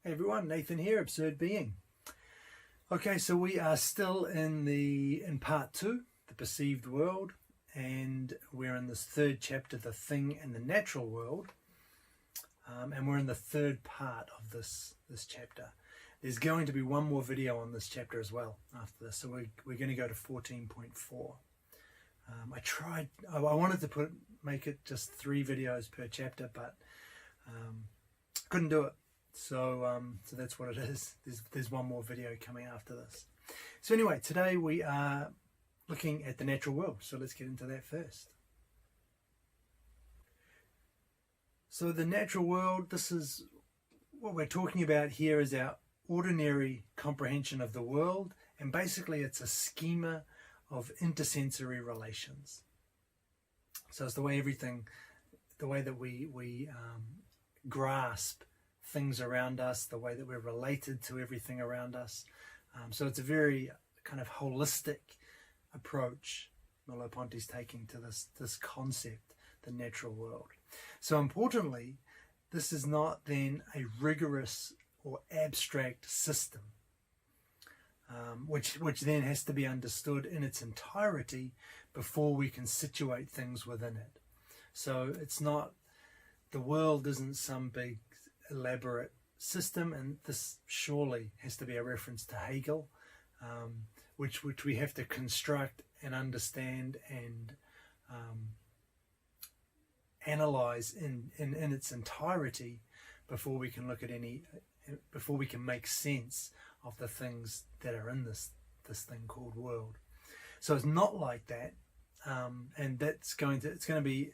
Hey everyone, Nathan here, Absurd Being. Okay, so we are still in part 2, the perceived world, and we're in this third chapter, the thing and the natural world, and we're in the third part of this chapter. There's going to be one more video on this chapter as well after this, so we're going to go to 14.4. I wanted to make it just 3 videos per chapter, but couldn't do it. So that's what it is. There's one more video coming after this. So anyway, today we are looking at the natural world. So let's get into that first. So the natural world, this is what we're talking about here, is our ordinary comprehension of the world, and basically it's a schema of intersensory relations. So it's the way that we grasp things around us, the way that we're related to everything around us. So it's a very kind of holistic approach Merleau-Ponty's taking to this concept, the natural world. So importantly, this is not then a rigorous or abstract system, which then has to be understood in its entirety before we can situate things within it. So it's not, the world isn't some big elaborate system, and this surely has to be a reference to Hegel, which we have to construct and understand and analyze in its entirety before we can before we can make sense of the things that are in this thing called world. So it's not like that, and that's going to be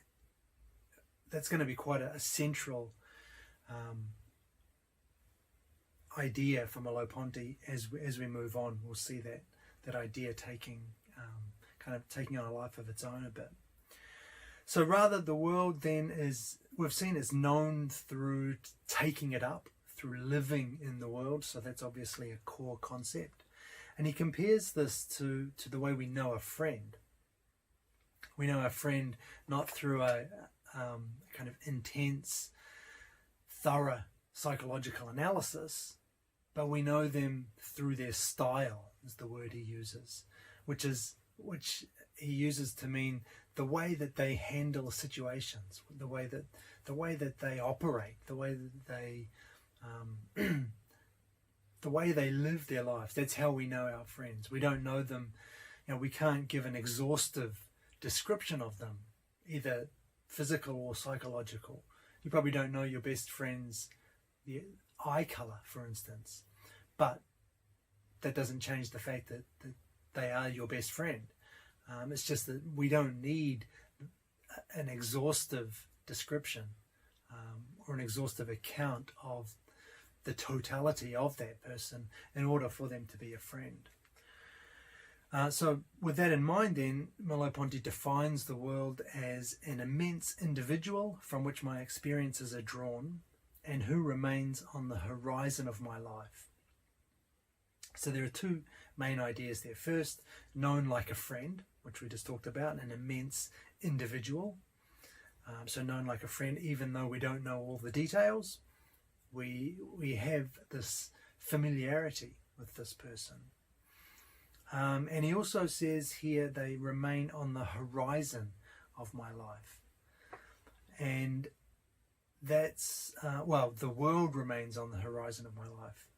quite a central idea for Merleau-Ponty as we move on. We'll see that idea taking on a life of its own a bit. So rather, the world then we've seen is known through taking it up, through living in the world. So that's obviously a core concept. And he compares this to the way we know a friend. We know a friend not through a kind of intense, thorough psychological analysis, but we know them through their style, is the word he uses, which he uses to mean the way that they handle situations, the way that they operate, the way that they the way they live their lives. That's how we know our friends. We don't know them, we can't give an exhaustive description of them, either physical or psychological. You probably don't know your best friend's eye color, for instance, but that doesn't change the fact that they are your best friend. It's just that we don't need an exhaustive description or an exhaustive account of the totality of that person in order for them to be a friend. So with that in mind, then, Merleau-Ponty defines the world as an immense individual from which my experiences are drawn and who remains on the horizon of my life. So there are 2 main ideas there. First, known like a friend, which we just talked about, an immense individual. So known like a friend, even though we don't know all the details, we have this familiarity with this person. And he also says here, they remain on the horizon of my life. And that's, the world remains on the horizon of my life.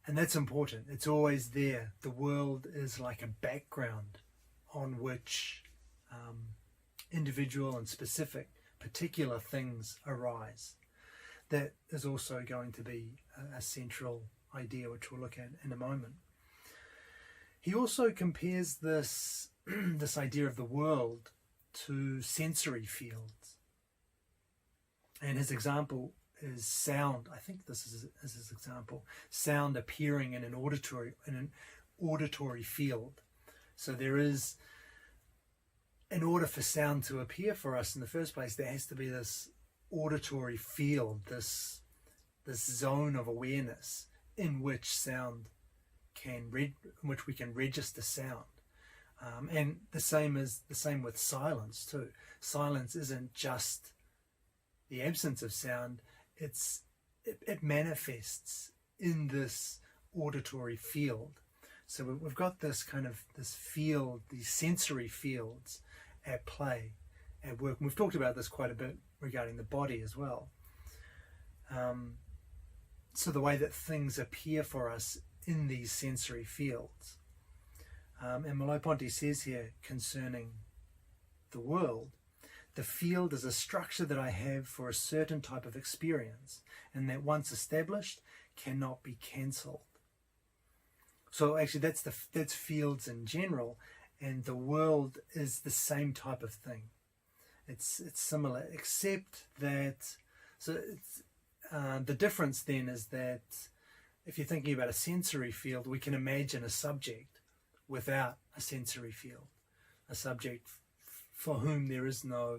And that's important. It's always there. The world is like a background on which individual and specific, particular things arise. That is also going to be a central idea, which we'll look at in a moment. He also compares this idea of the world to sensory fields. And his example is sound. I think this is his example. Sound appearing in an auditory field. So there is, in order for sound to appear for us in the first place, there has to be this auditory field, this zone of awareness in which which we can register sound. And the same with silence too. Silence isn't just the absence of sound, it's it manifests in this auditory field. So we've got this field, these sensory fields at play, at work. And we've talked about this quite a bit regarding the body as well. So the way that things appear for us in these sensory fields. And Merleau-Ponty says here concerning the world, the field is a structure that I have for a certain type of experience, and that once established cannot be cancelled. So actually that's fields in general, and the world is the same type of thing. It's similar, except that the difference then is that if you're thinking about a sensory field, we can imagine a subject without a sensory field, a subject for whom there is no,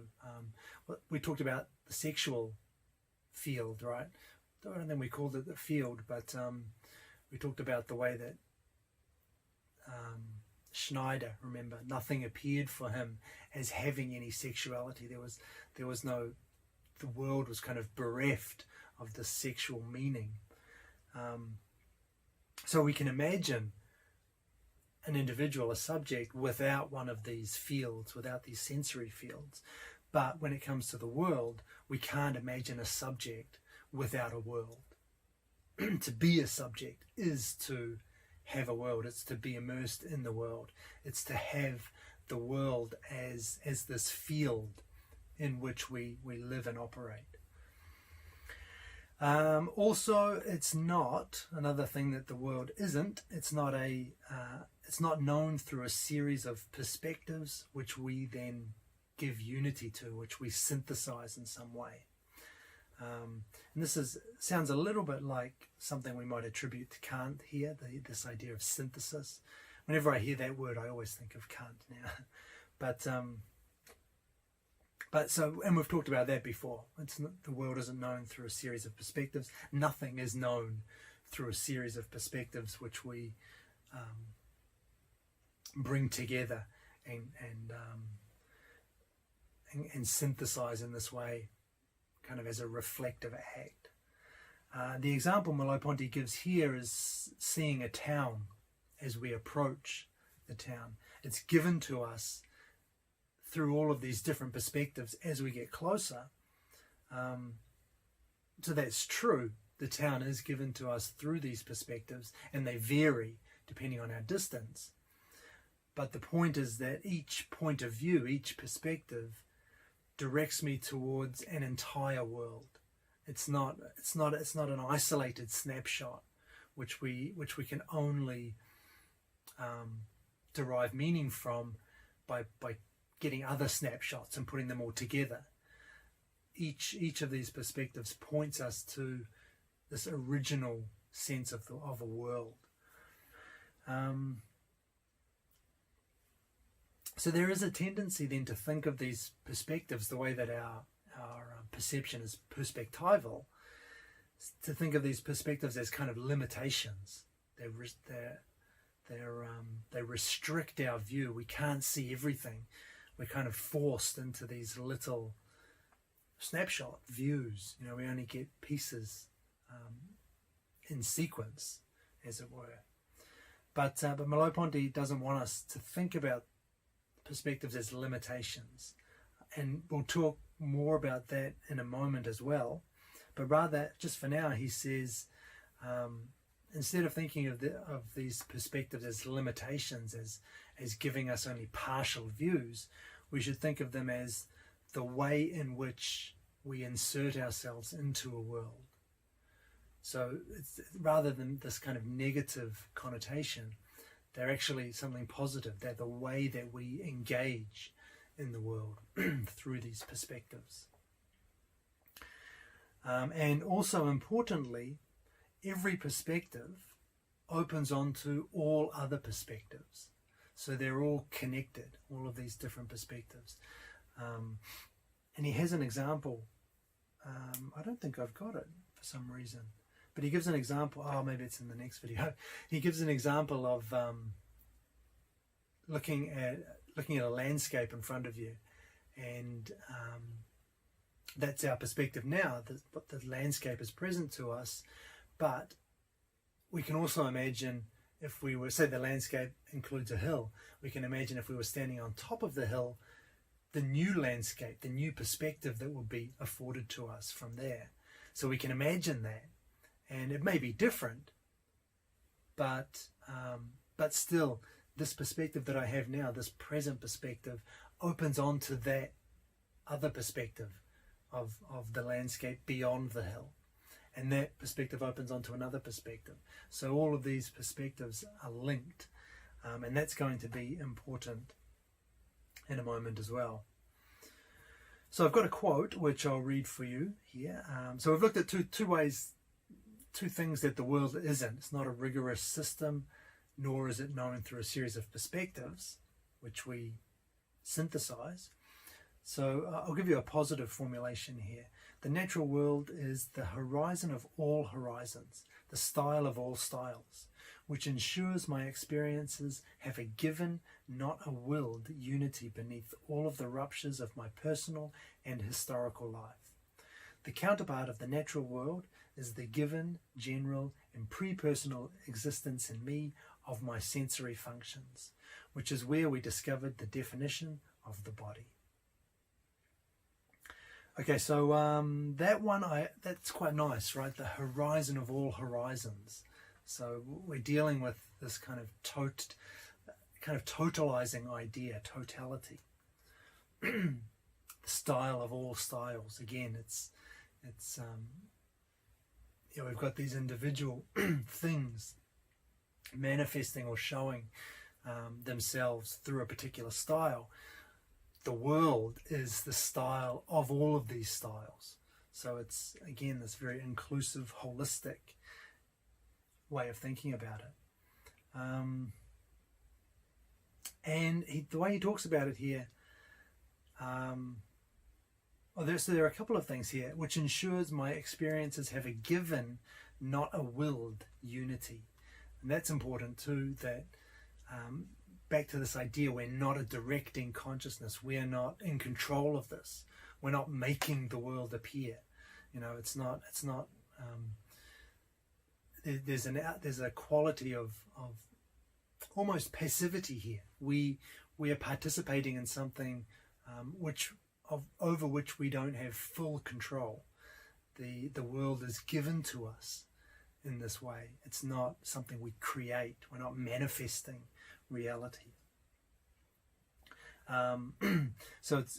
we talked about the sexual field, right? I don't think we called it the field, but we talked about the way that Schneider, remember, nothing appeared for him as having any sexuality. There was no, the world was kind of bereft of the sexual meaning. So we can imagine an individual, a subject, without one of these fields, without these sensory fields. But when it comes to the world, we can't imagine a subject without a world. To be a subject is to have a world. It's to be immersed in the world. It's to have the world as this field in which we live and operate. Also, it's not, another thing that the world isn't, it's not known through a series of perspectives which we then give unity to, which we synthesize in some way. And this sounds a little bit like something we might attribute to Kant here, this idea of synthesis. Whenever I hear that word, I always think of Kant now. And we've talked about that before. The world isn't known through a series of perspectives. Nothing is known through a series of perspectives which we bring together and synthesize in this way, kind of as a reflective act. The example Merleau-Ponty gives here is seeing a town as we approach the town. It's given to us through all of these different perspectives as we get closer. So that's true. The town is given to us through these perspectives, and they vary depending on our distance. But the point is that each point of view, each perspective, directs me towards an entire world. It's not an isolated snapshot which we can only derive meaning from by getting other snapshots and putting them all together. Each of these perspectives points us to this original sense of a world. So there is a tendency then to think of these perspectives the way that our perception is perspectival, to think of these perspectives as kind of limitations. They restrict our view. We can't see everything. We're kind of forced into these little snapshot views. We only get pieces in sequence, as it were. But Merleau-Ponty doesn't want us to think about perspectives as limitations, and we'll talk more about that in a moment as well. But rather, just for now, he says, instead of thinking of these perspectives as limitations, as giving us only partial views, we should think of them as the way in which we insert ourselves into a world. So rather than this kind of negative connotation, they're actually something positive. They're the way that we engage in the world through these perspectives. And also importantly, every perspective opens onto all other perspectives. So they're all connected, all of these different perspectives. And he has an example. I don't think I've got it for some reason. But he gives an example. Oh, maybe it's in the next video. He gives an example of looking at a landscape in front of you, and that's our perspective now, what the landscape is present to us. But we can also imagine, if we were, say the landscape includes a hill, we can imagine if we were standing on top of the hill, the new landscape, the new perspective that will be afforded to us from there. So we can imagine that, and it may be different, but still, this perspective that I have now, this present perspective, opens onto that other perspective of the landscape beyond the hill. And that perspective opens onto another perspective. So all of these perspectives are linked, and that's going to be important in a moment as well. So I've got a quote which I'll read for you here. So we've looked at two ways, two things that the world isn't. It's not a rigorous system, nor is it known through a series of perspectives, which we synthesize. So I'll give you a positive formulation here. The natural world is the horizon of all horizons, the style of all styles, which ensures my experiences have a given, not a willed, unity beneath all of the ruptures of my personal and historical life. The counterpart of the natural world is the given, general, and pre-personal existence in me of my sensory functions, which is where we discovered the definition of the body. Okay, so that one, that's quite nice, right? The horizon of all horizons. So we're dealing with this kind of totalizing idea, totality. The style of all styles. Again, it's we've got these individual things manifesting or showing themselves through a particular style. The world is the style of all of these styles. So it's, again, this very inclusive, holistic way of thinking about it. And the way he talks about it here, there are a couple of things here, which ensures my experiences have a given, not a willed unity. And that's important too, that back to this idea, we're not a directing consciousness. We are not in control of this. We're not making the world appear. It's not. There's a quality of almost passivity here. We are participating in something over which we don't have full control. The world is given to us in this way. It's not something we create. We're not manifesting reality. So it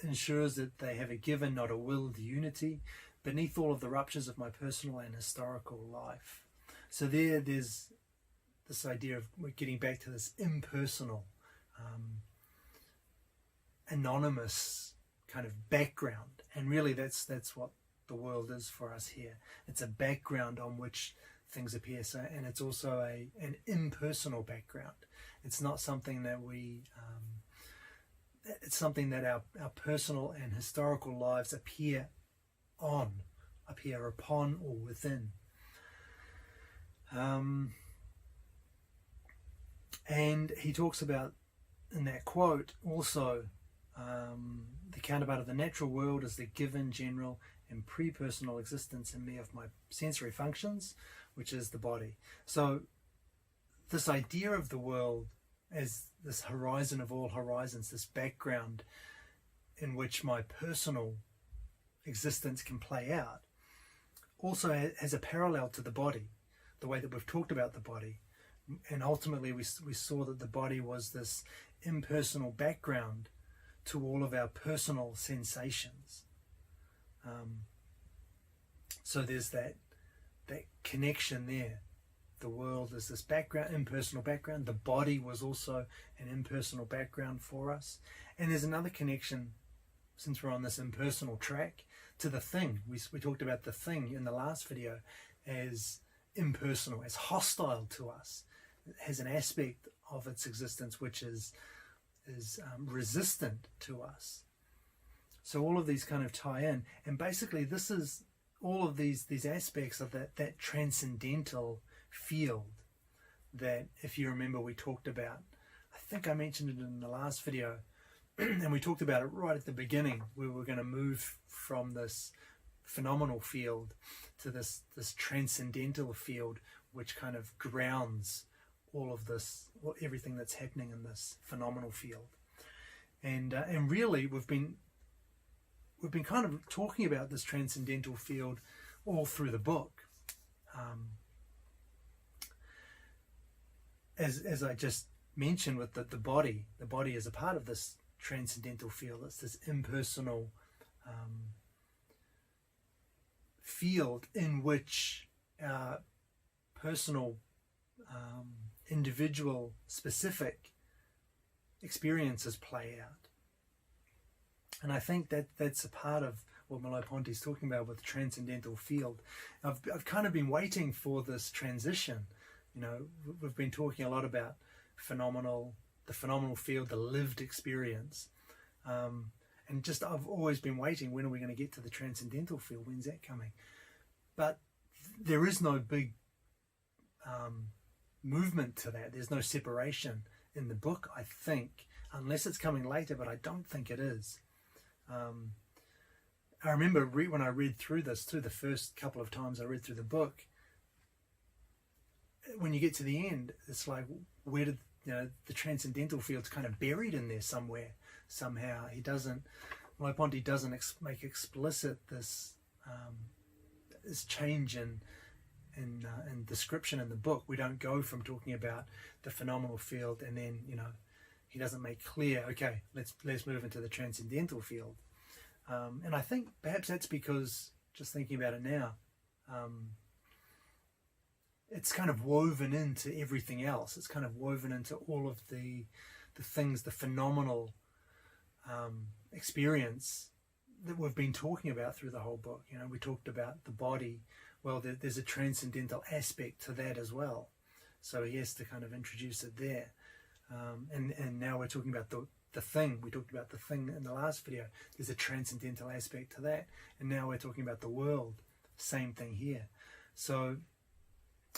ensures that they have a given, not a willed unity beneath all of the ruptures of my personal and historical life. So there's this idea of, we're getting back to this impersonal, anonymous kind of background, and really that's what the world is for us here. It's a background on which things appear. So, and it's also an impersonal background. It's not something that it's something that our personal and historical lives appear upon or within. And he talks about, in that quote, also the counterpart of the natural world is the given, general, and pre-personal existence in me of my sensory functions, which is the body. So this idea of the world as this horizon of all horizons, this background in which my personal existence can play out, also has a parallel to the body, the way that we've talked about the body. And ultimately we saw that the body was this impersonal background to all of our personal sensations. So there's that connection there. The world is this background, impersonal background. The body was also an impersonal background for us. And there's another connection, since we're on this impersonal track, to the thing. We talked about the thing in the last video as impersonal, as hostile to us. It has an aspect of its existence which is resistant to us. So all of these kind of tie in, and basically this is all of these aspects of that transcendental field that, if you remember, we talked about. I think I mentioned it in the last video, and we talked about it right at the beginning, we were going to move from this phenomenal field to this transcendental field, which kind of grounds all of this, everything that's happening in this phenomenal field. And really we've been kind of talking about this transcendental field all through the book. As I just mentioned with the body is a part of this transcendental field. It's this impersonal field in which our personal, individual, specific experiences play out. And I think that that's a part of what Merleau-Ponty is talking about with the transcendental field. I've kind of been waiting for this transition. You know, we've been talking a lot about the phenomenal field, the lived experience. And just I've always been waiting, when are we going to get to the transcendental field? When's that coming? But there is no big movement to that. There's no separation in the book, I think, unless it's coming later, but I don't think it is. I remember when I read through the first couple of times I read through the book, when you get to the end, it's like, where did, the transcendental field's kind of buried in there somewhere, somehow. Merleau-Ponty doesn't make explicit this change in description in the book. We don't go from talking about the phenomenal field and then, he doesn't make clear, okay, let's move into the transcendental field. And I think perhaps that's because, just thinking about it now, it's kind of woven into everything else. It's kind of woven into all of the things, the phenomenal experience that we've been talking about through the whole book. We talked about the body. Well, there's a transcendental aspect to that as well. So he has to kind of introduce it there. And now we're talking about the thing. We talked about the thing in the last video. There's a transcendental aspect to that. And now we're talking about the world. Same thing here. So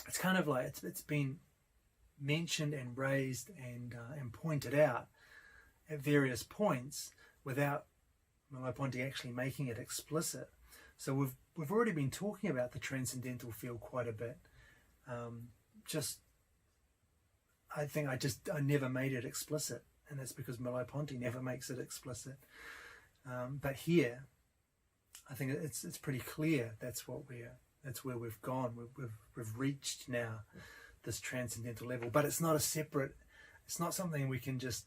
it's kind of like it's been mentioned and raised and pointed out at various points without Merleau-Ponty actually making it explicit. So we've already been talking about the transcendental field quite a bit. I never made it explicit, and that's because Merleau-Ponty never makes it explicit. But here, I think it's pretty clear that's where we've gone. We've reached now this transcendental level. But it's not something we can just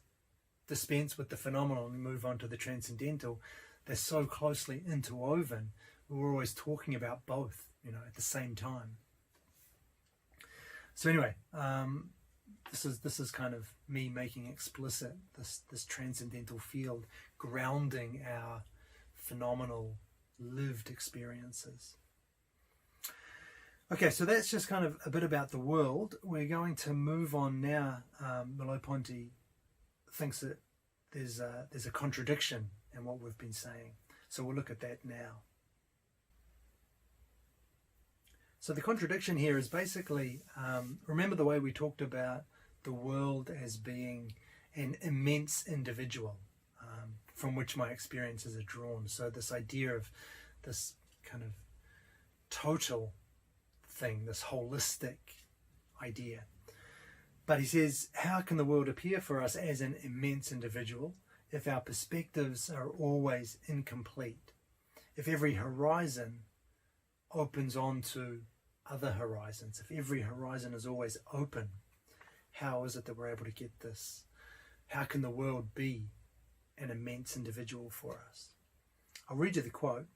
dispense with the phenomenal and move on to the transcendental. They're so closely interwoven. We're always talking about both, at the same time. So anyway, this is kind of me making explicit this transcendental field, grounding our phenomenal lived experiences. Okay, so that's just kind of a bit about the world. We're going to move on now. Merleau-Ponty thinks that there's a contradiction in what we've been saying. So we'll look at that now. So the contradiction here is basically, remember the way we talked about the world as being an immense individual from which my experiences are drawn. So this idea of this kind of total thing, this holistic idea. But he says, how can the world appear for us as an immense individual if our perspectives are always incomplete? If every horizon opens onto other horizons, if every horizon is always open, how is it that we're able to get this? How can the world be an immense individual for us? I'll read you the quote.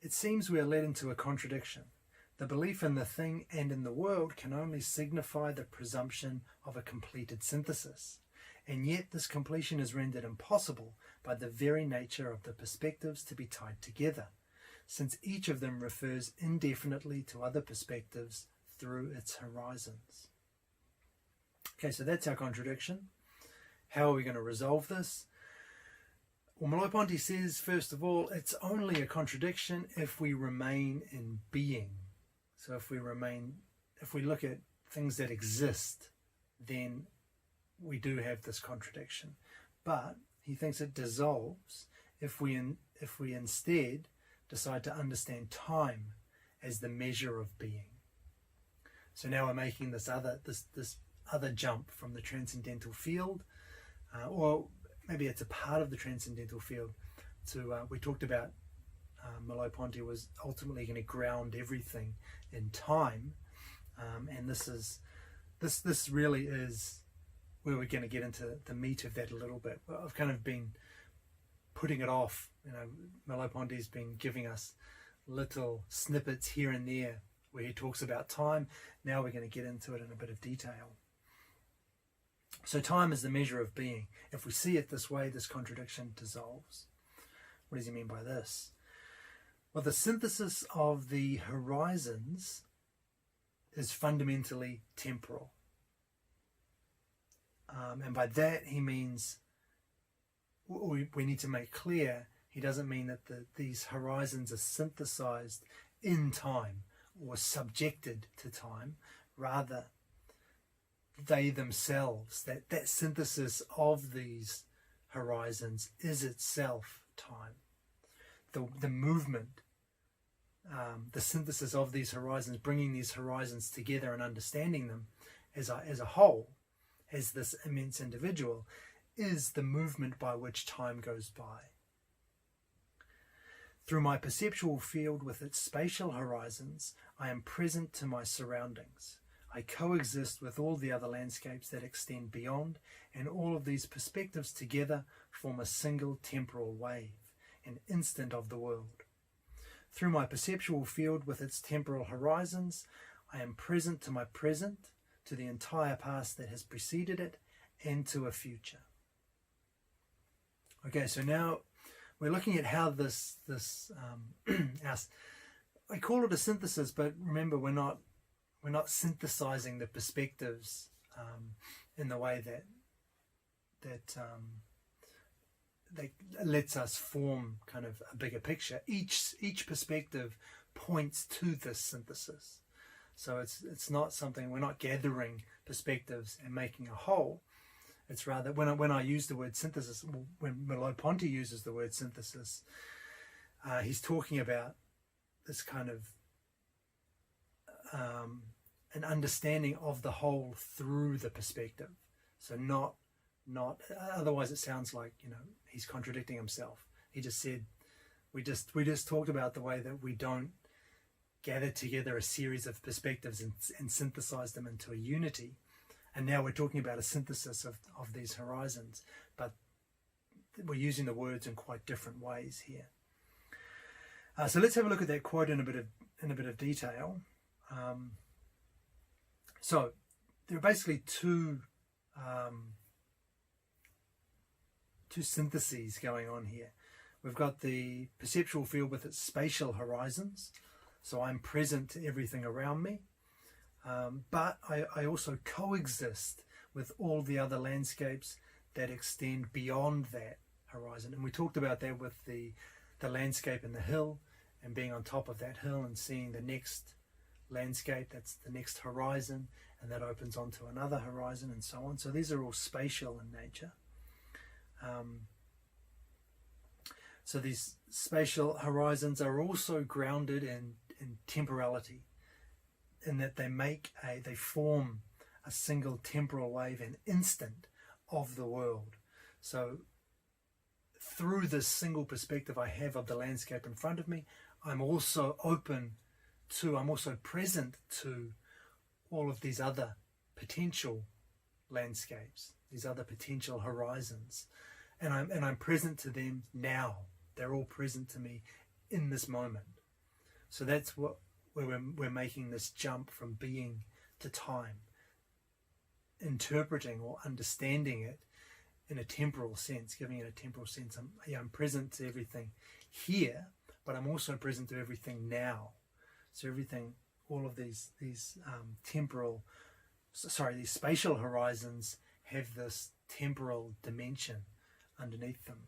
It seems we are led into a contradiction. The belief in the thing and in the world can only signify the presumption of a completed synthesis, and yet this completion is rendered impossible by the very nature of the perspectives to be tied together, since each of them refers indefinitely to other perspectives through its horizons. Okay, so that's our contradiction. How are we going to resolve this? Well, Merleau-Ponty says, first of all, it's only a contradiction if we remain in being. So if we look at things that exist, then we do have this contradiction. But he thinks it dissolves if we instead decide to understand time as the measure of being. So now we're making this other jump from the transcendental field, or maybe it's a part of the transcendental field, to we talked about Merleau-Ponty was ultimately going to ground everything in time, and this really is where we're going to get into the meat of that a little bit. I've kind of been putting it off. Merleau-Ponty's been giving us little snippets here and there where he talks about time. Now we're going to get into it in a bit of detail. So time is the measure of being. If we see it this way, this contradiction dissolves. What does he mean by this? Well, the synthesis of the horizons is fundamentally temporal. And by that he means, we need to make clear, he doesn't mean that these horizons are synthesized in time or subjected to time. Rather, they themselves, that synthesis of these horizons is itself time. The movement, the synthesis of these horizons, bringing these horizons together and understanding them as a whole, as this immense individual, is the movement by which time goes by. Through my perceptual field with its spatial horizons, I am present to my surroundings. I coexist with all the other landscapes that extend beyond, and all of these perspectives together form a single temporal wave, an instant of the world. Through my perceptual field with its temporal horizons, I am present to my present, to the entire past that has preceded it, and to a future. Okay, so now we're looking at how this I call it a synthesis, but remember, we're not synthesizing the perspectives in the way that lets us form kind of a bigger picture. Each perspective points to this synthesis. So it's not something, we're not gathering perspectives and making a whole. It's rather, when I use the word synthesis, when Merleau-Ponty uses the word synthesis, he's talking about this kind of an understanding of the whole through the perspective. So not otherwise it sounds like, he's contradicting himself. He just said, we just talked about the way that we don't gather together a series of perspectives and synthesize them into a unity. And now we're talking about a synthesis of these horizons, but we're using the words in quite different ways here. So let's have a look at that quote in a bit of detail. So there are basically two syntheses going on here. We've got the perceptual field with its spatial horizons. So I'm present to everything around me. But I also coexist with all the other landscapes that extend beyond that horizon. And we talked about that with the landscape and the hill, and being on top of that hill and seeing the next landscape, that's the next horizon, and that opens onto another horizon, and so on. So these are all spatial in nature. So these spatial horizons are also grounded in temporality, in that they form a single temporal wave, an instant of the world. So through this single perspective I have of the landscape in front of me, I'm also present to all of these other potential landscapes, these other potential horizons, and I'm present to them now. They're all present to me in this moment. So that's where we're making this jump from being to time, interpreting or understanding it in a temporal sense, giving it a temporal sense. I'm present to everything here, but I'm also present to everything now. So everything, all of these spatial horizons have this temporal dimension underneath them.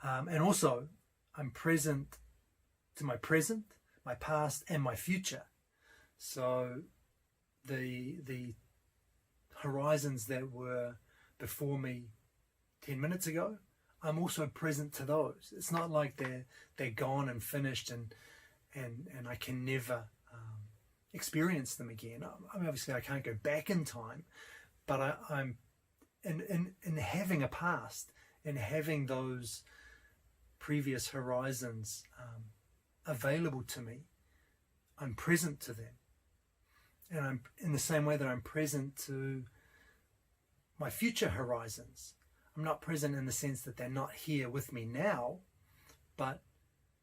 And also, I'm present to my present, my past, and my future. So the horizons that were before me 10 minutes ago, I'm also present to those. It's not like they're gone and finished and I can never experience them again. I mean, obviously I can't go back in time, but I'm in having a past, in having those previous horizons available to me, I'm present to them. And I'm in the same way that I'm present to my future horizons. I'm not present in the sense that they're not here with me now, but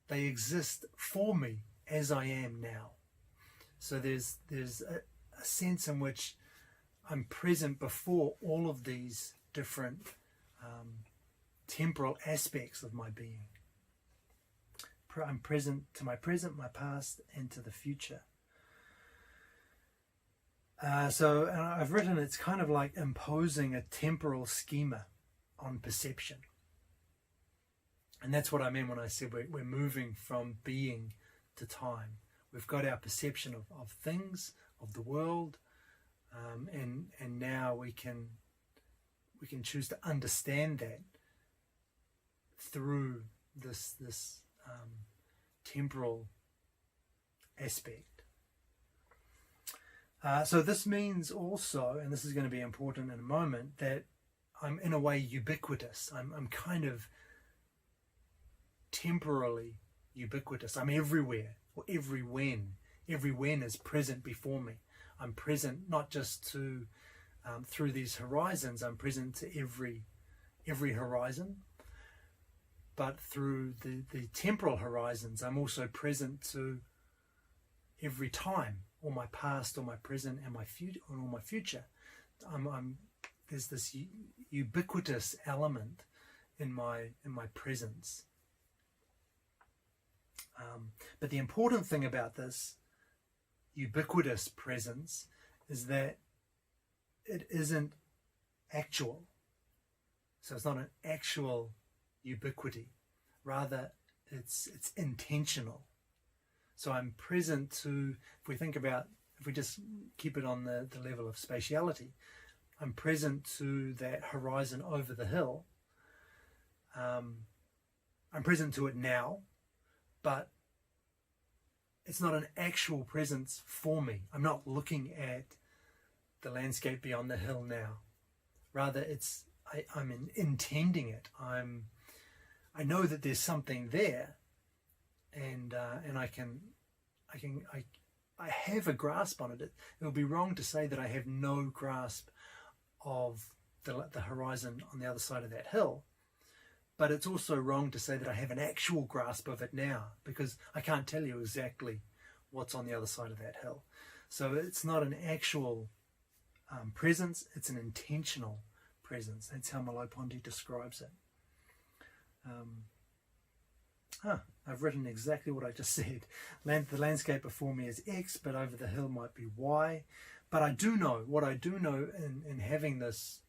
they exist for me as I am now. So there's a sense in which I'm present before all of these different temporal aspects of my being. I'm present to my present, my past, and to the future. So I've written it's kind of like imposing a temporal schema on perception. And that's what I mean when I said we're moving from being to time. We've got our perception of things, of the world, and now we can choose to understand that through this temporal aspect. So this means also, and this is going to be important in a moment, that I'm in a way ubiquitous. I'm kind of temporally ubiquitous. I'm everywhere, or every when is present before me. I'm present not just to through these horizons. I'm present to every horizon, but through the temporal horizons, I'm also present to every time, or my past, or my present, and my future, or my future. There's this ubiquitous element in my presence. But the important thing about this ubiquitous presence is that it isn't actual. So it's not an actual ubiquity. Rather, it's intentional. So I'm present to, if we just keep it on the level of spatiality, I'm present to that horizon over the hill. I'm present to it now, but it's not an actual presence for me. I'm not looking at the landscape beyond the hill now. Rather, I'm intending it. I know that there's something there, and I have a grasp on it. It would be wrong to say that I have no grasp of the horizon on the other side of that hill. But it's also wrong to say that I have an actual grasp of it now, because I can't tell you exactly what's on the other side of that hill. So it's not an actual presence, it's an intentional presence. That's how Merleau-Ponty describes it. I've written exactly what I just said. The landscape before me is X, but over the hill might be Y. But what I do know in having this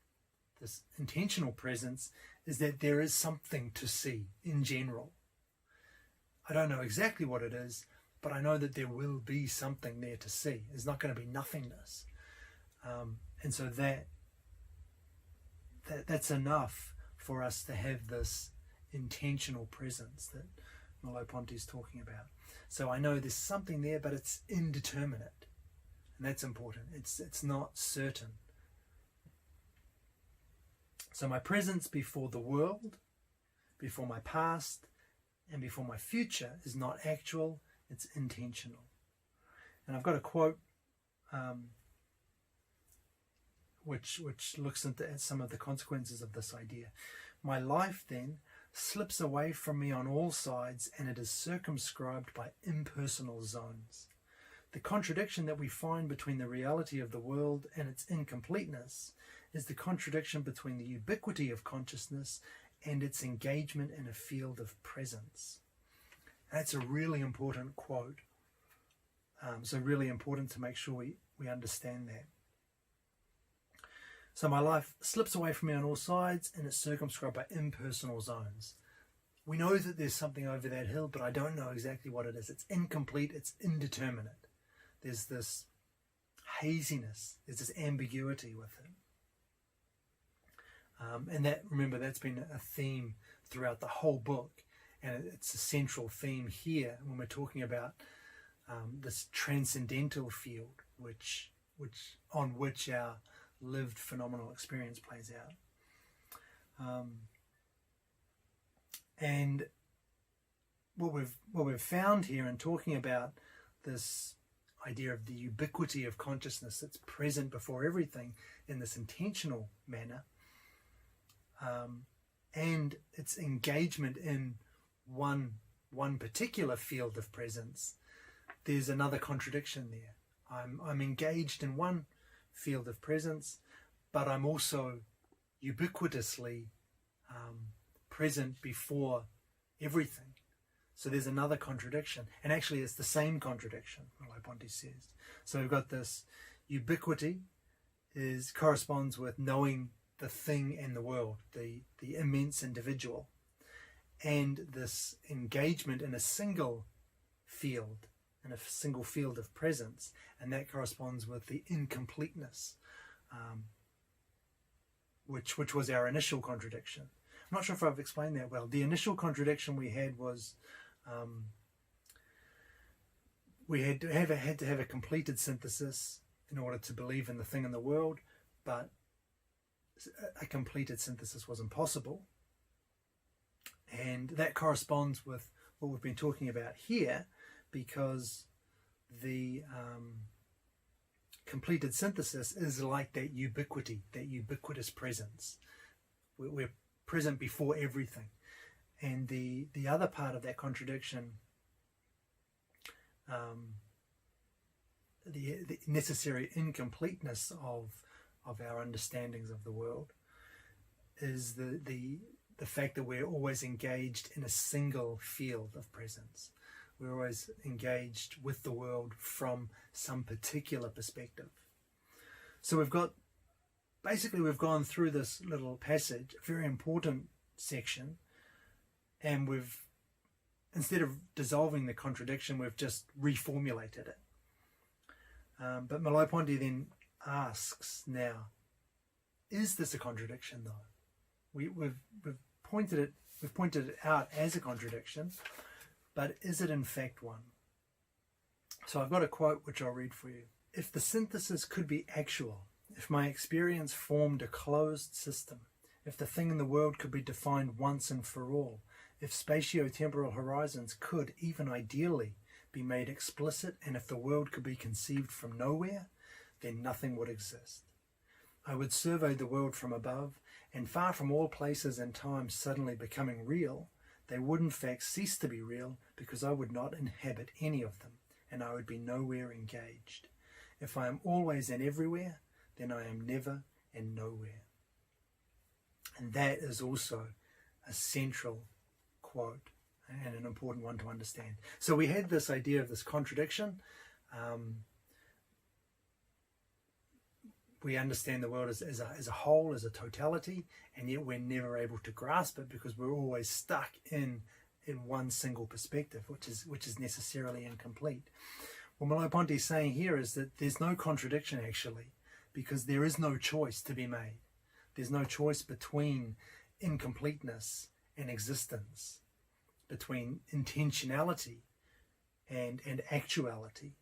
intentional presence is that there is something to see in general. I don't know exactly what it is, but I know that there will be something there to see. There's not going to be nothingness. And so that's enough for us to have this intentional presence that Merleau-Ponty is talking about. So I know there's something there, but it's indeterminate. And that's important. It's not certain. So my presence before the world, before my past, and before my future is not actual, it's intentional. And I've got a quote which looks at some of the consequences of this idea. My life then slips away from me on all sides, and it is circumscribed by impersonal zones. The contradiction that we find between the reality of the world and its incompleteness is the contradiction between the ubiquity of consciousness and its engagement in a field of presence. That's a really important quote. So really important to make sure we understand that. So my life slips away from me on all sides, and it's circumscribed by impersonal zones. We know that there's something over that hill, but I don't know exactly what it is. It's incomplete, it's indeterminate. There's this haziness, there's this ambiguity with it. And that, remember, that's been a theme throughout the whole book, and it's a central theme here when we're talking about this transcendental field, which on which our lived phenomenal experience plays out. And what we've found here in talking about this idea of the ubiquity of consciousness that's present before everything in this intentional manner, and its engagement in one particular field of presence, there's another contradiction there. I'm engaged in one field of presence, but I'm also ubiquitously present before everything. So there's another contradiction, and actually it's the same contradiction, Merleau-Ponty says. So we've got this ubiquity corresponds with knowing the thing and the world, the immense individual, and this engagement in a single field of presence, and that corresponds with the incompleteness, which was our initial contradiction. I'm not sure if I've explained that well. The initial contradiction we had was we had to have a completed synthesis in order to believe in the thing in the world, but a completed synthesis was impossible. And that corresponds with what we've been talking about here, because the completed synthesis is like that ubiquity, that ubiquitous presence. We're present before everything. And the other part of that contradiction, the necessary incompleteness of our understandings of the world, is the fact that we're always engaged in a single field of presence. We're always engaged with the world from some particular perspective. So we've gone through this little passage, a very important section, and instead of dissolving the contradiction, we've just reformulated it. But Merleau-Ponty then asks now, is this a contradiction though? We've pointed it out as a contradiction, but is it in fact one? So I've got a quote which I'll read for you. If the synthesis could be actual, if my experience formed a closed system, if the thing in the world could be defined once and for all, if spatio-temporal horizons could, even ideally, be made explicit, and if the world could be conceived from nowhere, then nothing would exist. I would survey the world from above, and far from all places and times suddenly becoming real, they would in fact cease to be real, because I would not inhabit any of them, and I would be nowhere engaged. If I am always and everywhere, then I am never and nowhere. And that is also a central quote and an important one to understand. So we had this idea of this contradiction. We understand the world as a whole, as a totality, and yet we're never able to grasp it because we're always stuck in one single perspective, which is necessarily incomplete. What Merleau-Ponty is saying here is that there's no contradiction actually, because there is no choice to be made. There's no choice between incompleteness and existence, between intentionality and actuality.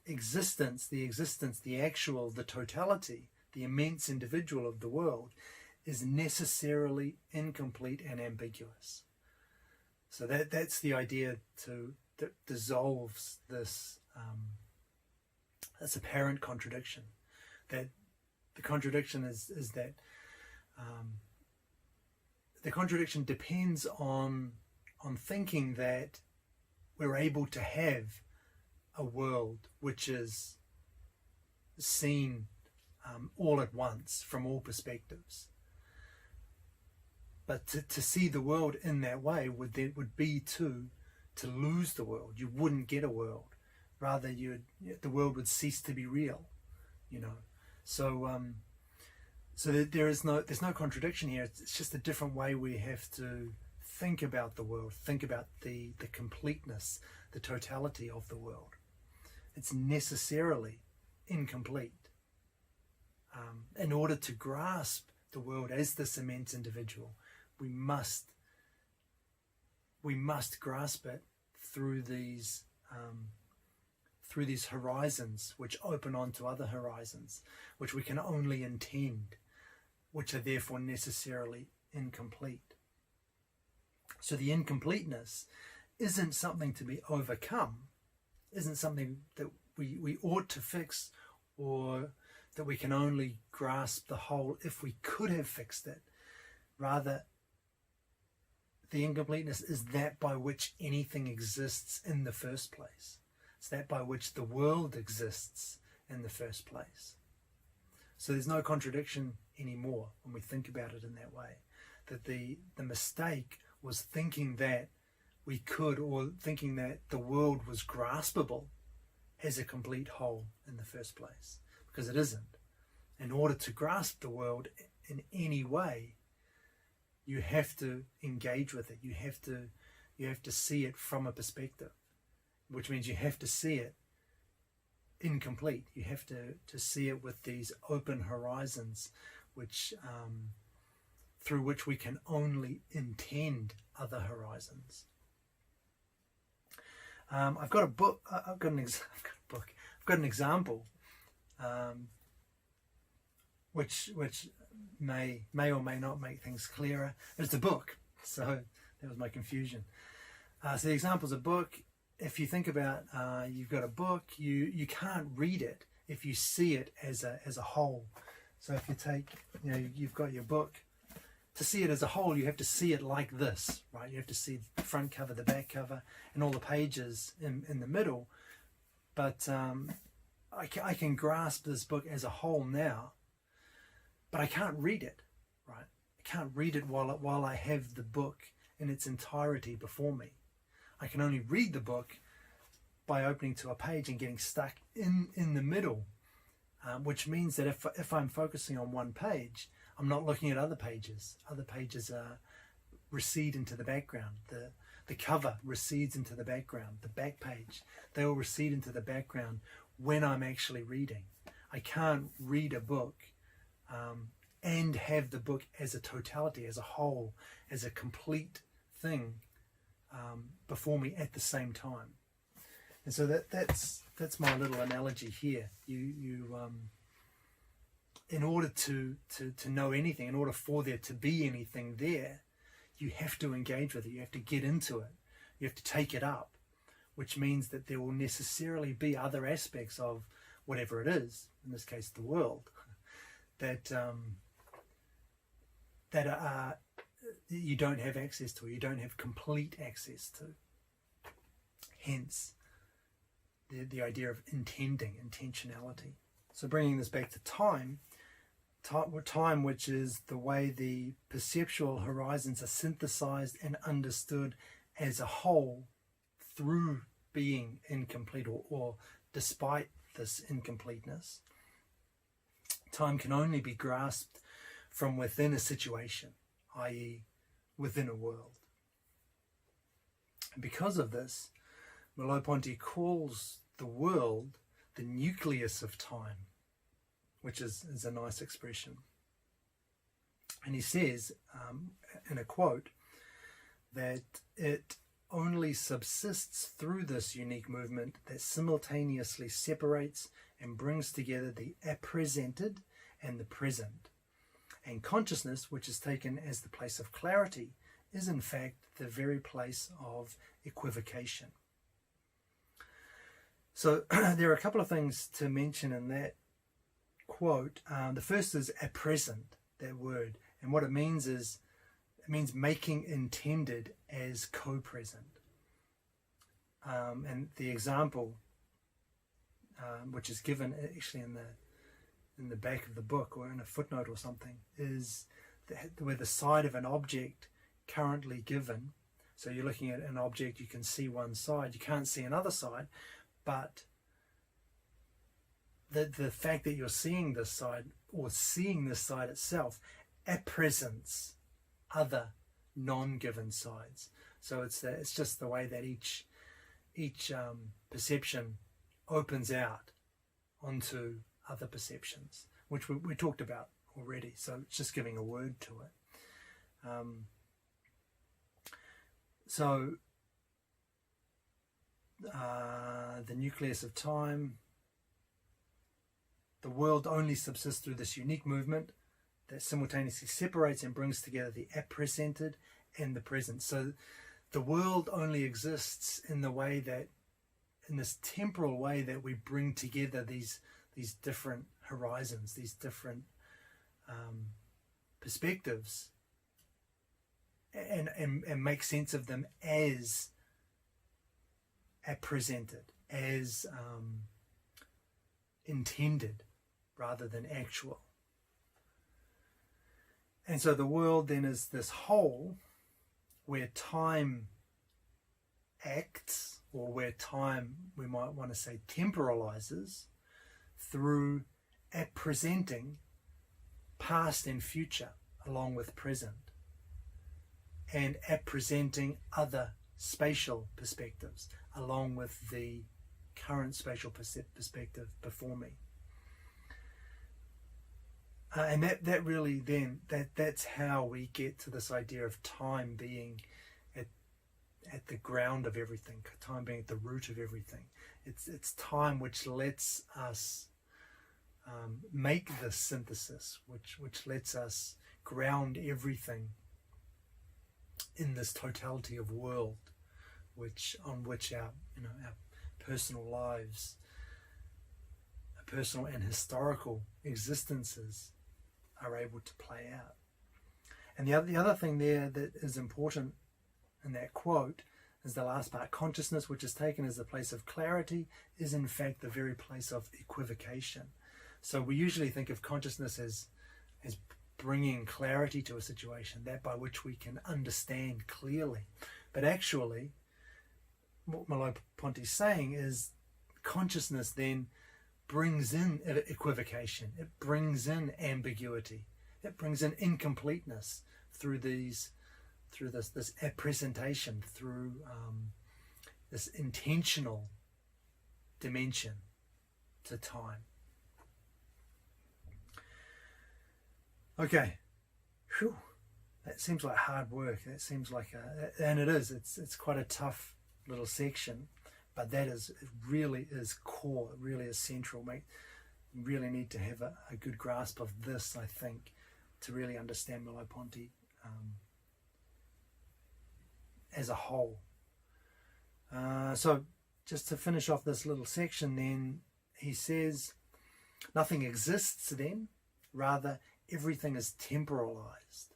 Existence, the actual, the totality, the immense individual of the world is necessarily incomplete and ambiguous. So that's the idea that dissolves this apparent contradiction. That the contradiction is that the contradiction depends on thinking that we're able to have a world which is seen all at once from all perspectives. But to see the world in that way would be to lose the world. You wouldn't get a world. Rather, the world would cease to be real. So there's no contradiction here. It's just a different way we have to think about the world, think about the completeness, the totality of the world. It's necessarily incomplete. In order to grasp the world as this immense individual, we must grasp it through these horizons which open onto other horizons, which we can only intend, which are therefore necessarily incomplete. So the incompleteness isn't something to be overcome, isn't something that we ought to fix, or that we can only grasp the whole if we could have fixed it. Rather, the incompleteness is that by which anything exists in the first place. It's that by which the world exists in the first place. So there's no contradiction anymore when we think about it in that way. That the mistake was thinking that we could, or thinking that the world was graspable as a complete whole in the first place, because it isn't. In order to grasp the world in any way, you have to engage with it. You have to see it from a perspective, which means you have to see it incomplete. You have to see it with these open horizons, which through which we can only intend other horizons. I've got a book. I've got an example, which may or may not make things clearer. It's a book, so that was my confusion. So the example's a book. If you think about, you've got a book, you can't read it if you see it as a whole. So if you take, you've got your book. To see it as a whole, you have to see it like this, right? You have to see the front cover, the back cover, and all the pages in the middle. But I can grasp this book as a whole now, but I can't read it, right? I can't read it while I have the book in its entirety before me. I can only read the book by opening to a page and getting stuck in the middle, which means that if I'm focusing on one page, I'm not looking at other pages. Other pages recede into the background. The cover recedes into the background. The back page, they all recede into the background when I'm actually reading. I can't read a book and have the book as a totality, as a whole, as a complete thing before me at the same time. And so that's my little analogy here. In order to know anything, in order for there to be anything there, you have to engage with it. You have to get into it. You have to take it up, which means that there will necessarily be other aspects of whatever it is, in this case the world, that you don't have access to, you don't have complete access to. Hence, the idea of intentionality. So bringing this back to time, which is the way the perceptual horizons are synthesized and understood as a whole through being incomplete or despite this incompleteness. Time can only be grasped from within a situation, i.e. within a world. And because of this, Merleau-Ponty calls the world the nucleus of time, which is a nice expression. And he says, in a quote, that it only subsists through this unique movement that simultaneously separates and brings together the appresented and the present. And consciousness, which is taken as the place of clarity, is in fact the very place of equivocation. So there are a couple of things to mention in that quote. The first is appresent, that word, and what it means is making intended as co-present. And the example, which is given actually in the back of the book or in a footnote or something, is where the side of an object currently given. So you're looking at an object, you can see one side, you can't see another side, but the fact that you're seeing this side or seeing this side itself appresents other non-given sides. So it's just the way that each perception opens out onto other perceptions, which we talked about already. So it's just giving a word to it. The nucleus of time, the world only subsists through this unique movement that simultaneously separates and brings together the appresented and the present. So the world only exists in the way that, in this temporal way, that we bring together these different horizons, these different perspectives, and make sense of them as appresented, as intended, rather than actual. And so the world then is this whole where time acts, or where time, we might want to say, temporalizes through appresenting past and future along with present, and appresenting other spatial perspectives along with the current spatial perspective before me. And that really then, that's how we get to this idea of time being at the ground of everything, time being at the root of everything. It's time which lets us make this synthesis, which lets us ground everything in this totality of world, on which our personal lives, our personal and historical existences are able to play out. And the other thing there that is important in that quote is the last part. Consciousness, which is taken as the place of clarity, is in fact the very place of equivocation. So we usually think of consciousness as bringing clarity to a situation, that by which we can understand clearly. But actually, what Merleau-Ponty's saying is consciousness then brings in equivocation, it brings in ambiguity, it brings in incompleteness through this appresentation, through this intentional dimension to time. Okay, whew. That seems like hard work. That seems like and it is. It's quite a tough little section, but it really is core. It really is central. You really need to have a good grasp of this, I think, to really understand Merleau-Ponty as a whole. So just to finish off this little section, then he says, nothing exists then, rather everything is temporalized.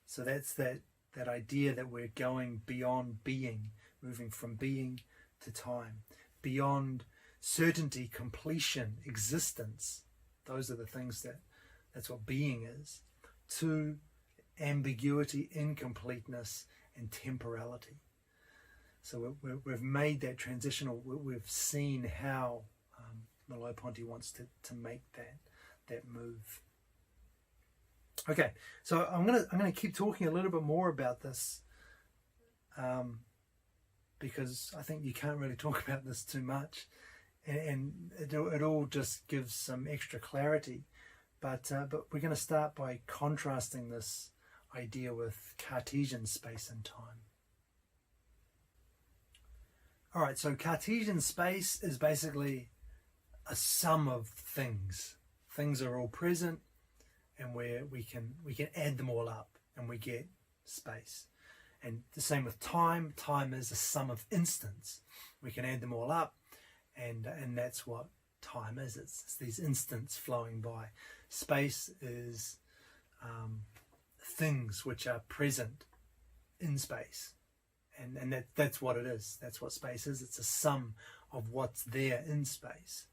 So that's that idea that we're going beyond being, moving from being to time, beyond certainty, completion, existence. Those are the things that's what being is, to ambiguity, incompleteness, and temporality. So we've made that transition. We've seen how Merleau-Ponty wants to make that move. Okay, so I'm gonna keep talking a little bit more about this, because I think you can't really talk about this too much, and it all just gives some extra clarity. But we're going to start by contrasting this idea with Cartesian space and time. All right, so Cartesian space is basically a sum of things. Things are all present, and we can add them all up, and we get space. And the same with time. Time is a sum of instants. We can add them all up, and that's what time is. It's these instants flowing by. Space is things which are present in space, and that's what it is. That's what space is. It's a sum of what's there in space,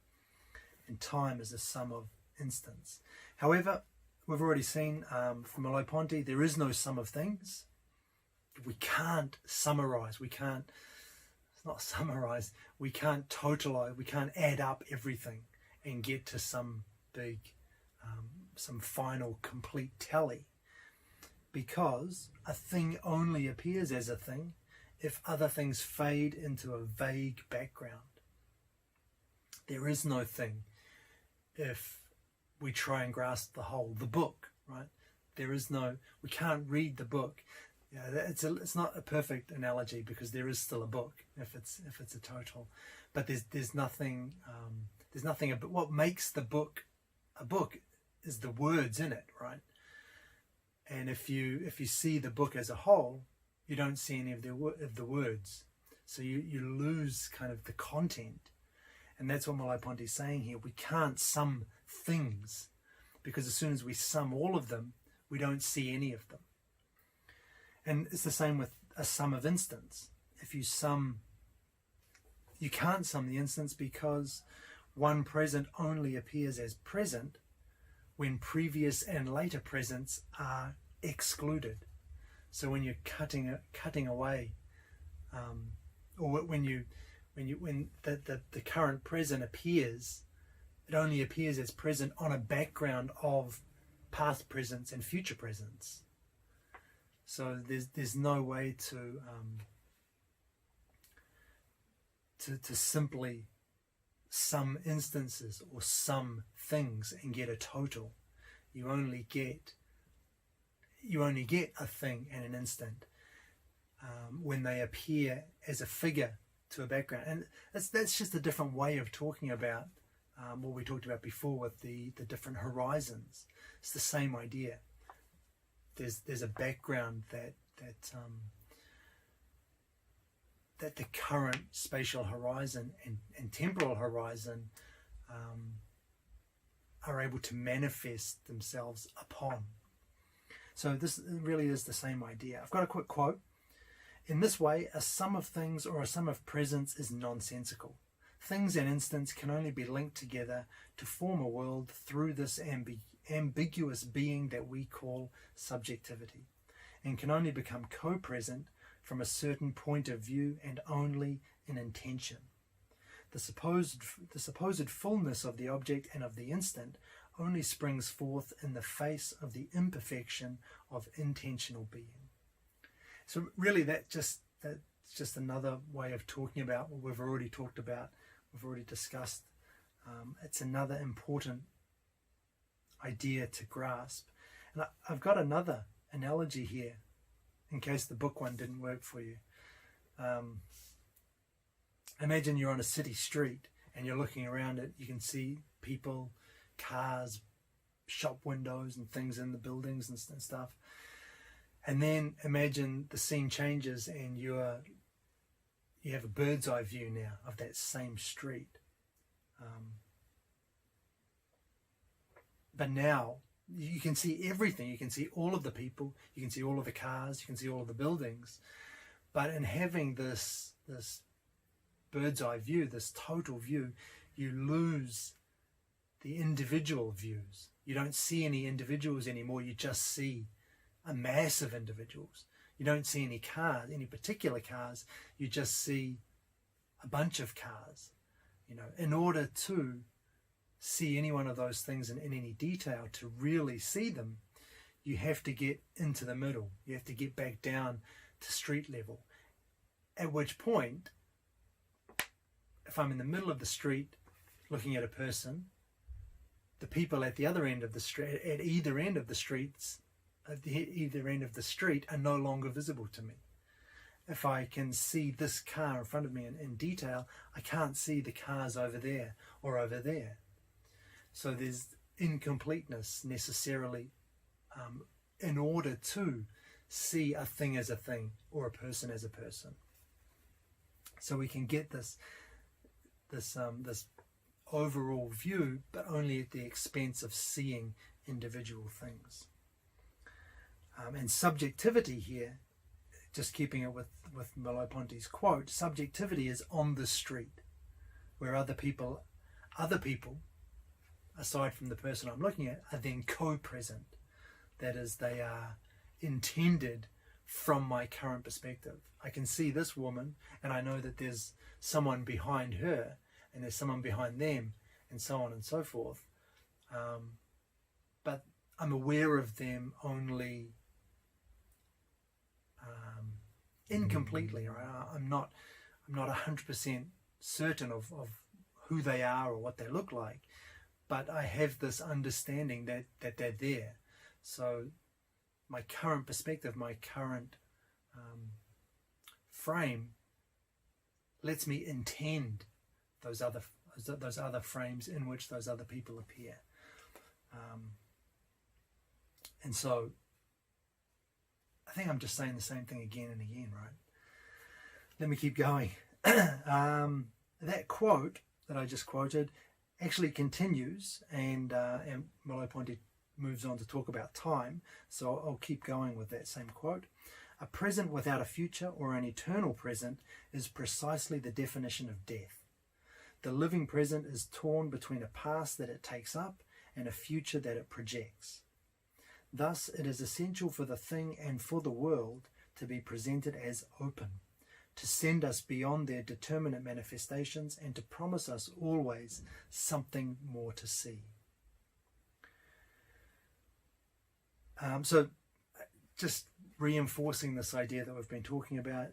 and time is a sum of instants. However, we've already seen from Merleau-Ponty, there is no sum of things. We can't summarize. We can't. It's not summarize. We can't totalize. We can't add up everything and get to some big, some final complete tally. Because a thing only appears as a thing if other things fade into a vague background. There is no thing if we try and grasp the whole, the book, right? There is no, we can't read the book. Yeah, it's not a perfect analogy because there is still a book if it's a total, but there's nothing about what makes the book a book is the words in it, right? And if you see the book as a whole, you don't see any of the words, so you lose kind of the content. And that's what Merleau-Ponty is saying here. We can't sum things because as soon as we sum all of them, we don't see any of them. And it's the same with a sum of instants. If you sum, you can't sum the instants because one present only appears as present when previous and later presents are excluded. So when you're cutting away, or when the current present appears, it only appears as present on a background of past presents and future presents. So there's no way to simply sum instances or sum things and get a total. You only get a thing and an instant when they appear as a figure to a background. And that's just a different way of talking about what we talked about before with the different horizons. It's the same idea. There's a background that the current spatial horizon and temporal horizon are able to manifest themselves upon. So this really is the same idea. I've got a quick quote. In this way, a sum of things or a sum of presents is nonsensical. Things and instants can only be linked together to form a world through this ambiguous being that we call subjectivity, and can only become co-present from a certain point of view and only in intention. The supposed fullness of the object and of the instant only springs forth in the face of the imperfection of intentional being. So really that's just another way of talking about what we've already talked about, we've already discussed. It's another important idea to grasp. And I've got another analogy here in case the book one didn't work for you. Imagine you're on a city street and you're looking around it. You can see people, cars, shop windows and things in the buildings and stuff. And then imagine the scene changes and you have a bird's eye view now of that same street. But now you can see everything. You can see all of the people, you can see all of the cars, you can see all of the buildings. But in having this bird's eye view, this total view, you lose the individual views. You don't see any individuals anymore. You just see a mass of individuals. You don't see any cars, any particular cars. You just see a bunch of cars. In order to see any one of those things in any detail, to really see them, you have to get into the middle. You have to get back down to street level. At which point, if I'm in the middle of the street looking at a person, the people at the other end of the street, at either end of the streets, at either end of the street are no longer visible to me. If I can see this car in front of me in detail, I can't see the cars over there or over there. So there's incompleteness necessarily in order to see a thing as a thing or a person as a person. So we can get this overall view, but only at the expense of seeing individual things. And subjectivity here, just keeping it with Merleau-Ponty's quote, subjectivity is on the street, where other people, aside from the person I'm looking at, are then co-present. That is, they are intended from my current perspective. I can see this woman, and I know that there's someone behind her, and there's someone behind them, and so on and so forth. But I'm aware of them only incompletely. Right? I'm not 100% certain of who they are or what they look like, but I have this understanding that they're there. So my current perspective, my current frame lets me intend those other frames in which those other people appear. And so I think I'm just saying the same thing again and again, right? Let me keep going. That quote that I just quoted actually continues, and Merleau-Ponty moves on to talk about time, so I'll keep going with that same quote. A present without a future, or an eternal present, is precisely the definition of death. The living present is torn between a past that it takes up and a future that it projects. Thus, it is essential for the thing and for the world to be presented as open, to send us beyond their determinate manifestations, and to promise us always something more to see. So just reinforcing this idea that we've been talking about,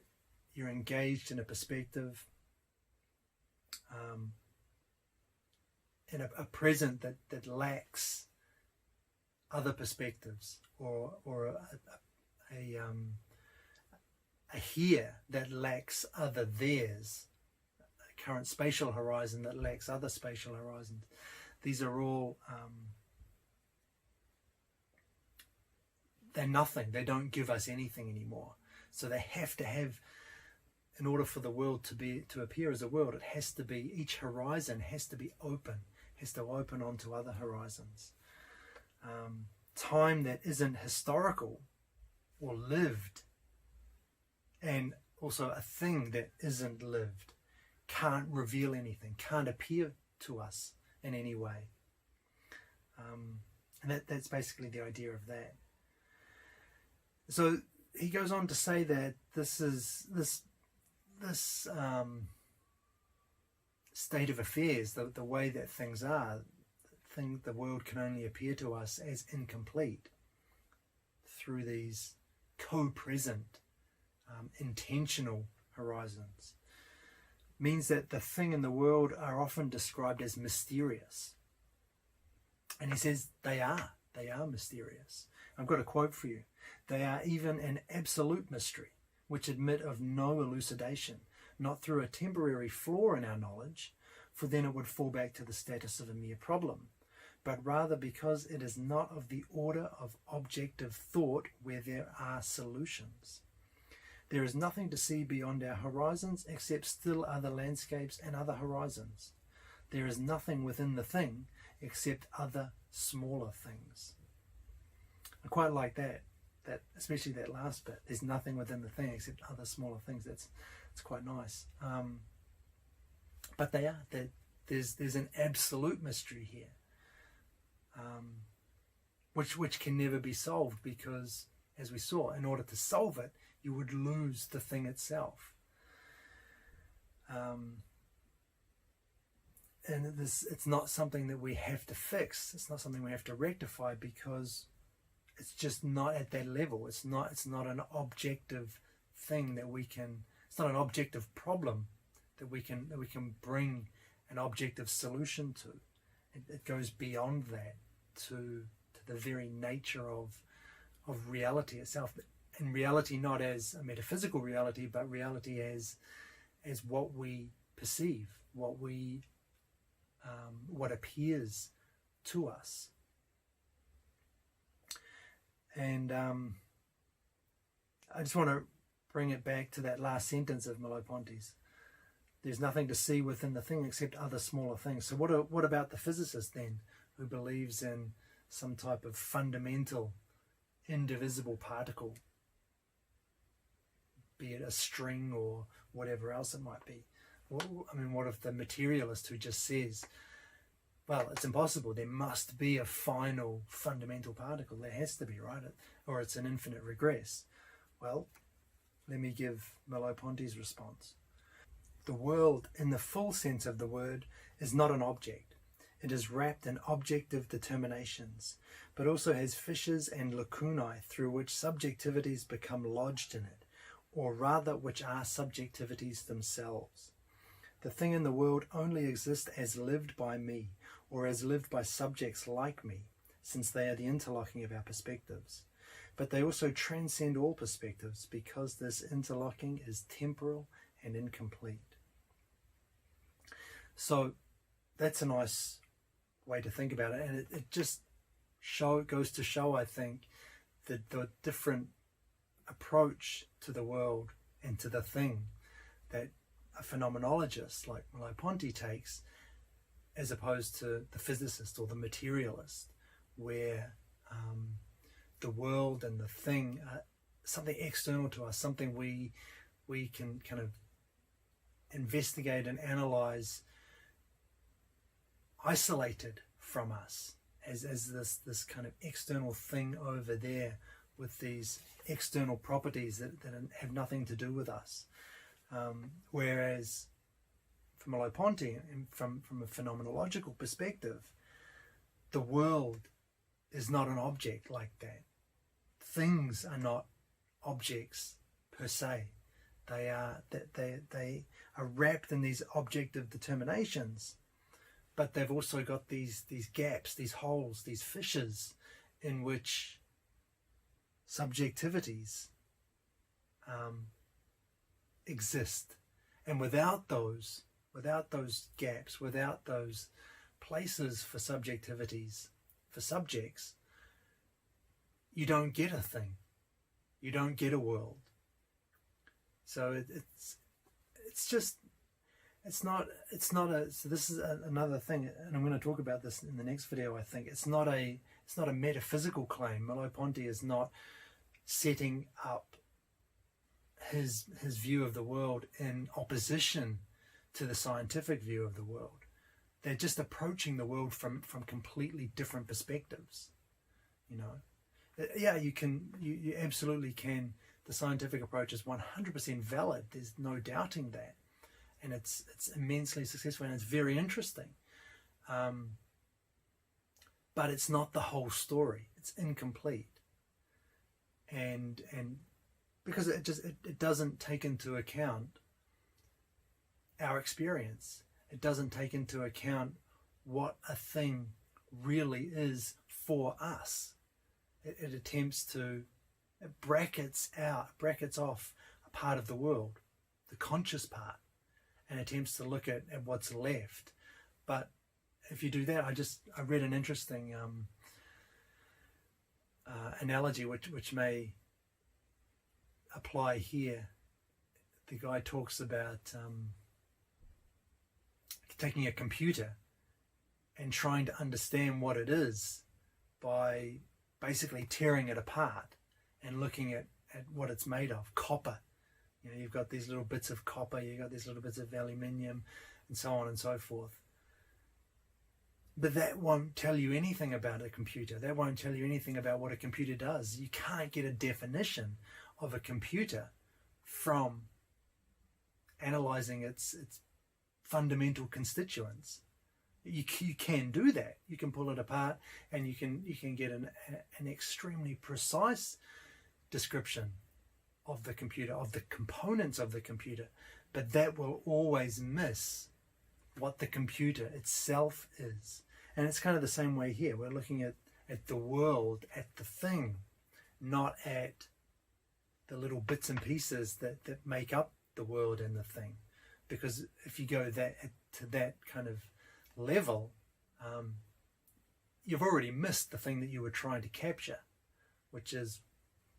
you're engaged in a perspective, in a present that lacks other perspectives, or a here that lacks other theirs, a current spatial horizon that lacks other spatial horizons. These are all they're nothing. They don't give us anything anymore. So they have to have, in order for the world to appear as a world, it has to be, each horizon has to be open, has to open onto other horizons. Time that isn't historical or lived, and also a thing that isn't lived, can't reveal anything, can't appear to us in any way. And that's basically the idea of that. So he goes on to say that this state of affairs, the way that things are, the world can only appear to us as incomplete through these co-present, intentional horizons, means that the thing and the world are often described as mysterious. And he says they are mysterious. I've got a quote for you. They are even an absolute mystery, which admit of no elucidation, not through a temporary flaw in our knowledge, for then it would fall back to the status of a mere problem, but rather because it is not of the order of objective thought where there are solutions. There is nothing to see beyond our horizons except still other landscapes and other horizons. There is nothing within the thing except other smaller things. I quite like that especially that last bit. There's nothing within the thing except other smaller things. It's quite nice. But there's an absolute mystery here, which can never be solved, because, as we saw, in order to solve it, you would lose the thing itself. And it's not something that we have to fix. It's not something we have to rectify, because it's just not at that level. It's not an objective thing that we can. It's not an objective problem that we can bring an objective solution to. It goes beyond that to the very nature of reality itself. And reality not as a metaphysical reality, but reality as what we perceive, what appears to us. And I just want to bring it back to that last sentence of Merleau-Ponty's. There's nothing to see within the thing except other smaller things. So what about the physicist then, who believes in some type of fundamental, indivisible particle, be it a string or whatever else it might be? I mean, what of the materialist who just says, well, it's impossible, there must be a final fundamental particle, there has to be, right? Or it's an infinite regress. Well, let me give Merleau-Ponty's response. The world, in the full sense of the word, is not an object. It is wrapped in objective determinations, but also has fissures and lacunae through which subjectivities become lodged in it, or rather which are subjectivities themselves. The thing in the world only exists as lived by me, or as lived by subjects like me, since they are the interlocking of our perspectives. But they also transcend all perspectives, because this interlocking is temporal and incomplete. So that's a nice way to think about it, and it just goes to show, I think, that the different approach to the world and to the thing that a phenomenologist like Merleau-Ponty takes, as opposed to the physicist or the materialist, where the world and the thing are something external to us, something we can kind of investigate and analyze, isolated from us, as this kind of external thing over there with these external properties that have nothing to do with us. Whereas for Merleau-Ponty, and from a phenomenological perspective, the world is not an object like that. Things are not objects per se. They are wrapped in these objective determinations, but they've also got these gaps, these holes, these fissures in which subjectivities exist. And without those gaps, without those places for subjectivities, for subjects, you don't get a thing, you don't get a world. So so this is another thing, and I'm going to talk about this in the next video. I think it's not a metaphysical claim. Merleau-Ponty is not setting up his view of the world in opposition to the scientific view of the world. They're just approaching the world from completely different perspectives. Yeah, you absolutely can. The scientific approach is 100% valid. There's no doubting that, and it's immensely successful, and it's very interesting. But it's not the whole story. It's incomplete, and because it doesn't take into account our experience. It doesn't take into account what a thing really is for us. It attempts to, it brackets off a part of the world, the conscious part, and attempts to look at what's left. But if you do that, I read an interesting analogy which may apply here. The guy talks about taking a computer and trying to understand what it is by basically tearing it apart and looking at what it's made of. Copper, you've got these little bits of copper, you've got these little bits of aluminium, and so on and so forth. But that won't tell you anything about a computer. That won't tell you anything about what a computer does. You can't get a definition of a computer from analyzing its fundamental constituents. You can do that. You can pull it apart, and you can get an extremely precise description of the computer, of the components of the computer, but that will always miss what the computer itself is. And it's kind of the same way here. We're looking at the world, at the thing, not at the little bits and pieces that make up the world and the thing. Because if you go to that kind of level, you've already missed the thing that you were trying to capture, which is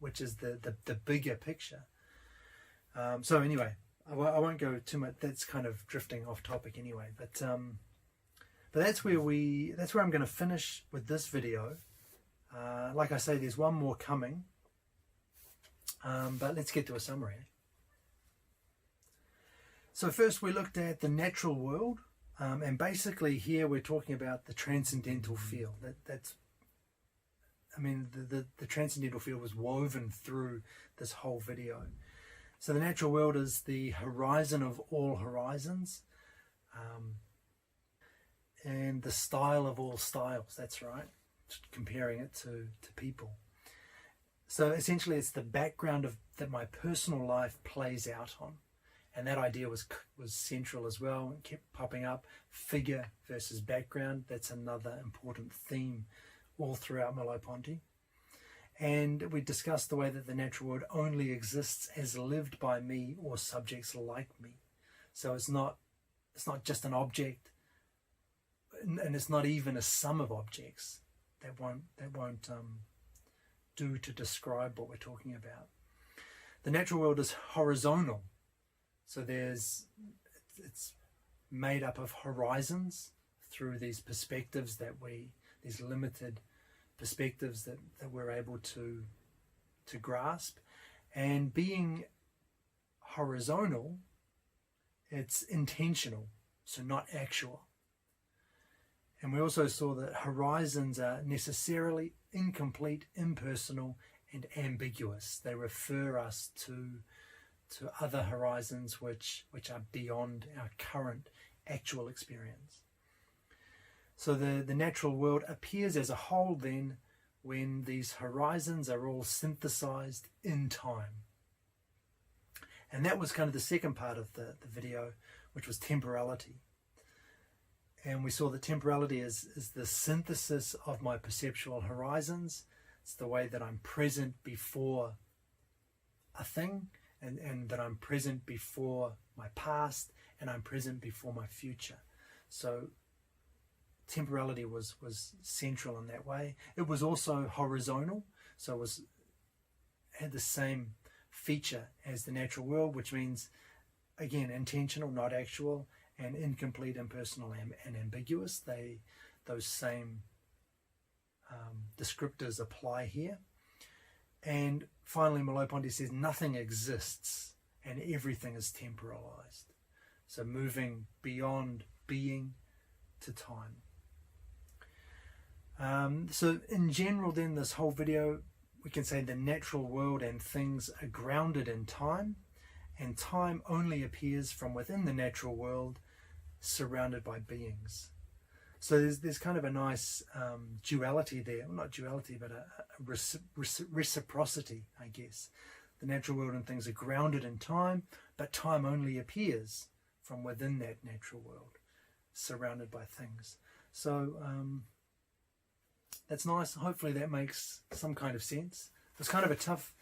the bigger picture. So anyway, I won't go too much. That's kind of drifting off topic anyway. But that's where I'm going to finish with this video. Like I say, there's one more coming. But let's get to a summary. So first we looked at the natural world, and basically here we're talking about the transcendental field. The transcendental field was woven through this whole video. So the natural world is the horizon of all horizons, and the style of all styles. That's right, comparing it to people. So essentially it's the background that my personal life plays out on. And that idea was central as well, and kept popping up. Figure versus background, that's another important theme all throughout Merleau-Ponty. And we discussed the way that the natural world only exists as lived by me or subjects like me. So it's not just an object, and it's not even a sum of objects. That won't do to describe what we're talking about. The natural world is horizontal. So it's made up of horizons through these perspectives these limited perspectives that we're able to grasp. And being horizontal, it's intentional, so not actual. And we also saw that horizons are necessarily incomplete, impersonal, and ambiguous. They refer us to other horizons which are beyond our current actual experience. So the natural world appears as a whole then when these horizons are all synthesized in time. And that was kind of the second part of the video, which was temporality. And we saw that temporality is the synthesis of my perceptual horizons. It's the way that I'm present before a thing, and that I'm present before my past, and I'm present before my future. So temporality was central in that way. It was also horizontal, so it had the same feature as the natural world, which means, again, intentional, not actual, and incomplete, impersonal, and ambiguous. Those same descriptors apply here. And finally, Merleau-Ponty says nothing exists and everything is temporalized. So moving beyond being to time. So in general then, this whole video, we can say the natural world and things are grounded in time, and time only appears from within the natural world, surrounded by beings. So there's kind of a nice duality there. Well, not duality, but a reciprocity, I guess. The natural world and things are grounded in time, but time only appears from within that natural world, surrounded by things. So that's nice. Hopefully that makes some kind of sense. It's kind of a tough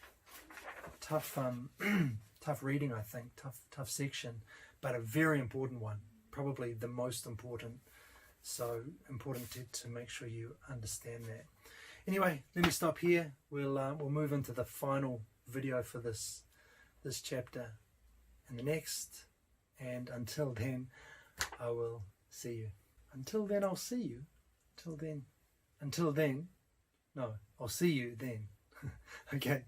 reading, I think, tough section, but a very important one, probably the most important. So important to make sure you understand that. Anyway, let me stop here. We'll move into the final video for this chapter in the next. And until then, I will see you. Until then, I'll see you. Until then, no, I'll see you then. Okay.